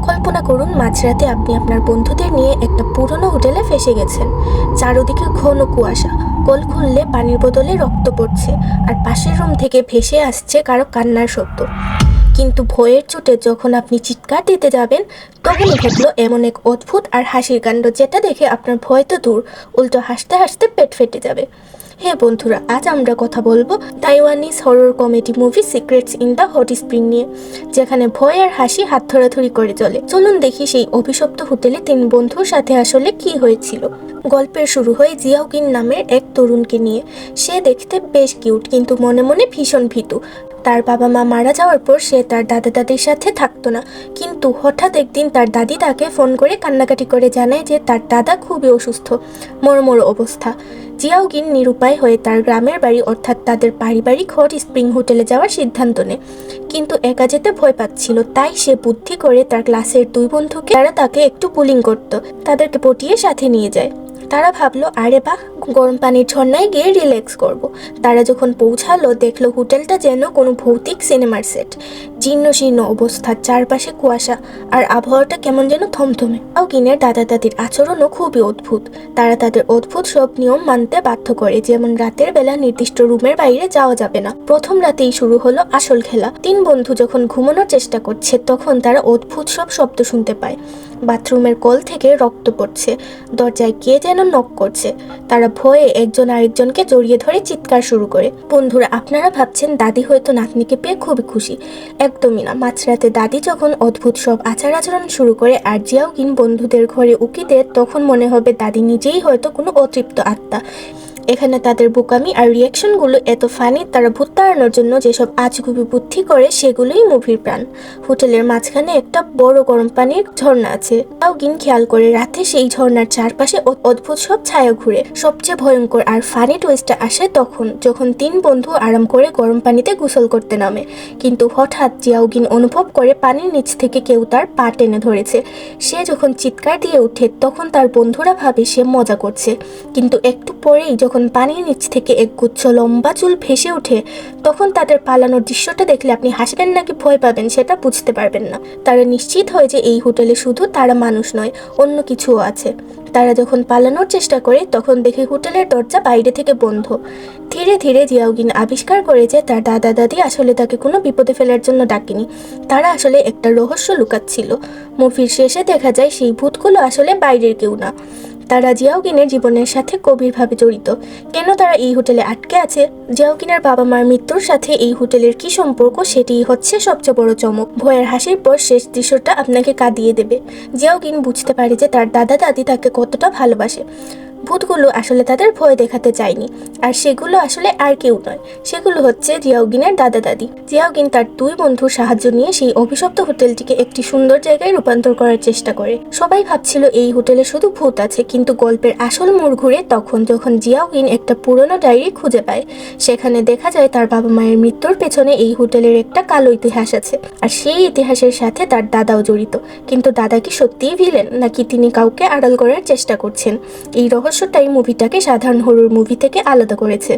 কল্পনা করুন মাঝরাতে আপনি আপনার বন্ধুদের নিয়ে একটা পুরনো হোটেলে ফেঁসে গেছেন। চারদিকে ঘন কুয়াশা, কল খুললে পানির বদলে রক্ত পড়ছে, আর পাশের রুম থেকে ভেসে আসছে কারো কান্নার শব্দ। কিন্তু ভয়ের চোটে যখন আপনি চিৎকার দিতে যাবেন, তখনই ঘটলো এমন এক অদ্ভুত আর হাসির কাণ্ড, যেটা দেখে আপনার ভয় তো দূর, উল্টো হাসতে হাসতে পেট ফেটে যাবে। হ্যাঁ বন্ধুরা, আজ আমরা কথা বলবো Taiwanese horror comedy movie secrets in the hot spring নিয়ে, যেখানে ভয় আর হাসি হাত ধরাধরি করে চলে। চলুন দেখি সেই অভিশপ্ত হোটেলে 3 বন্ধুর সাথে আসলে কি হয়েছিল। গল্পের শুরু হয় জিয়াওকিন নামের এক তরুণকে নিয়ে। সে দেখতে বেশ কিউট, কিন্তু মনে মনে ভীষণ ভীতু। তার বাবা মা মারা যাওয়ার পর সে তার দাদা দাদির সাথে থাকতো না, কিন্তু হঠাৎ একদিন তার দাদি তাকে ফোন করে কান্নাকাটি করে জানায় যে তার দাদা খুবই অসুস্থ, মরমর অবস্থা। জিয়াওকিন নিরুপায় হয়ে তার গ্রামের বাড়ি অর্থাৎ তাদের পারিবারিক হট স্প্রিং হোটেলে যাওয়ার সিদ্ধান্ত নেয়। কিন্তু একা যেতে ভয় পাচ্ছিল, তাই সে বুদ্ধি করে তার ক্লাসের 2 বন্ধুকে, যারা তাকে একটু বুলিং করত, তাদেরকে পটিয়ে সাথে নিয়ে যায়। তারা ভাবলো আরে বাহ, গরম পানির ঝর্ণায় গিয়ে রিল্যাক্স করব। তারা যখন পৌঁছালো, দেখলো হোটেলটা যেন কোনো ভৌতিক সিনেমার সেট। জীর্ণ শীর্ণ অবস্থা, চারপাশে কুয়াশা, আর আবহাওয়াটা কেমন যেন থমথমে। জিয়াওকিনের দাদা দাদির আচরণও খুবই অদ্ভুত। তারা তাদের অদ্ভুত সব নিয়ম মানতে বাধ্য করে, যেমন রাতের বেলা নির্দিষ্ট রুমের বাইরে যাওয়া যাবে না। প্রথম রাতেই শুরু হলো আসল খেলা। 3 বন্ধু যখন ঘুমানোর চেষ্টা করছে, তখন তারা অদ্ভুত সব শব্দ শুনতে পায়। বাথরুমের কল থেকে রক্ত পড়ছে, দরজায় কে যেন নক করছে। তারা ভয়ে একজন আরেকজনকে জড়িয়ে ধরে চিৎকার শুরু করে। বন্ধুরা, আপনারা ভাবছেন দাদি হয়তো নাতনিকে পেয়ে খুবই খুশি। একদমই না। মাঝরাতে দাদি যখন অদ্ভুত সব আচার আচরণ শুরু করে আর জিয়াওকিন বন্ধুদের ঘরে উকি দেয়, তখন মনে হবে দাদি নিজেই হয়তো কোনো অতৃপ্ত আত্মা। এখানে তাদের বোকামি আর রিয়াকশনগুলো এত ফানি, তারা ভূত তাড়ানোর জন্য যেসব আজগুবি বুদ্ধি করে সেগুলোই মুভির প্রাণ। হোটেলের মাঝখানে একটা বড় গরম পানির ঝর্ণা আছে। জিয়াওকিন খেয়াল করে রাতে সেই ঝর্ণার চারপাশে অদ্ভুত সব ছায়া ঘুরে। সবচেয়ে ভয়ঙ্কর আর ফানি টুইস্টটা আসে তখন, যখন 3 বন্ধু আরাম করে গরম পানিতে গোসল করতে নামে। কিন্তু হঠাৎ জিয়াওকিন অনুভব করে পানির নিচ থেকে কেউ তার পা টেনে ধরেছে। সে যখন চিৎকার দিয়ে ওঠে, তখন তার বন্ধুরা ভাবে সে মজা করছে, কিন্তু একটু পরেই যখন পানির নিচ থেকে এক গুচ্ছ লম্বা চুল ভেসে ওঠে, তখন তাদের পালানোর দৃশ্যটা দেখলে আপনি হাসবেন নাকি ভয় পাবেন সেটা বুঝতে পারবেন না। তারা নিশ্চিত হয় যে এই হোটেলে শুধু তারা মানুষ নয়, অন্য কিছুও আছে। তারা যখন পালানোর চেষ্টা করে, তখন দেখে হোটেলের দরজা বাইরে থেকে বন্ধ। ধীরে ধীরে জিয়াওকিন আবিষ্কার করে যে তার দাদা দাদি আসলে তাকে কোনো বিপদে ফেলার জন্য ডাকেনি, তারা আসলে একটা রহস্য লুকাচ্ছিল। মুভির শেষে দেখা যায় সেই ভূতগুলো আসলে বাইরের কেউ না, তারা জিয়াওকিনের জীবনের সাথে গভীরভাবে জড়িত। কেন তারা এই হোটেলে আটকে আছে, জিয়াওকিনের বাবা মার মৃত্যুর সাথে এই হোটেলের কি সম্পর্ক, সেটিই হচ্ছে সবচেয়ে বড় চমক। ভয়ের হাসির পর শেষ দৃশ্যটা আপনাকে কাঁদিয়ে দেবে। জিয়াওকিন বুঝতে পারে যে তার দাদা দাদি তাকে কতটা ভালোবাসে। ভূতগুলো আসলে তাদের ভয় দেখাতে চায়নি, আর সেগুলো আসলে আর কেউ নয়, সেগুলো হচ্ছে জিয়াওকিনের দাদা দাদি। জিয়াওকিন তার 2 বন্ধুর সাহায্য নিয়ে সেই অভিশপ্ত হোটেলটিকে একটি সুন্দর জায়গায় রূপান্তর করার চেষ্টা করে। সবাই ভাবছিল এই হোটেলে শুধু ভূত আছে, কিন্তু গল্পের আসল মোড় ঘুরে তখন, যখন জিয়াওকিন একটা পুরনো ডায়েরি খুঁজে পায়। সেখানে দেখা যায় তার বাবা মায়ের মৃত্যুর পেছনে এই হোটেলের একটা কালো ইতিহাস আছে, আর সেই ইতিহাসের সাথে তার দাদাও জড়িত। কিন্তু দাদা কি সত্যিই ভিলেন, নাকি তিনি কাউকে আড়াল করার চেষ্টা করছেন? এই রহস্যটাই মুভিটাকে সাধারণ হরর মুভি থেকে আলাদা করেছে।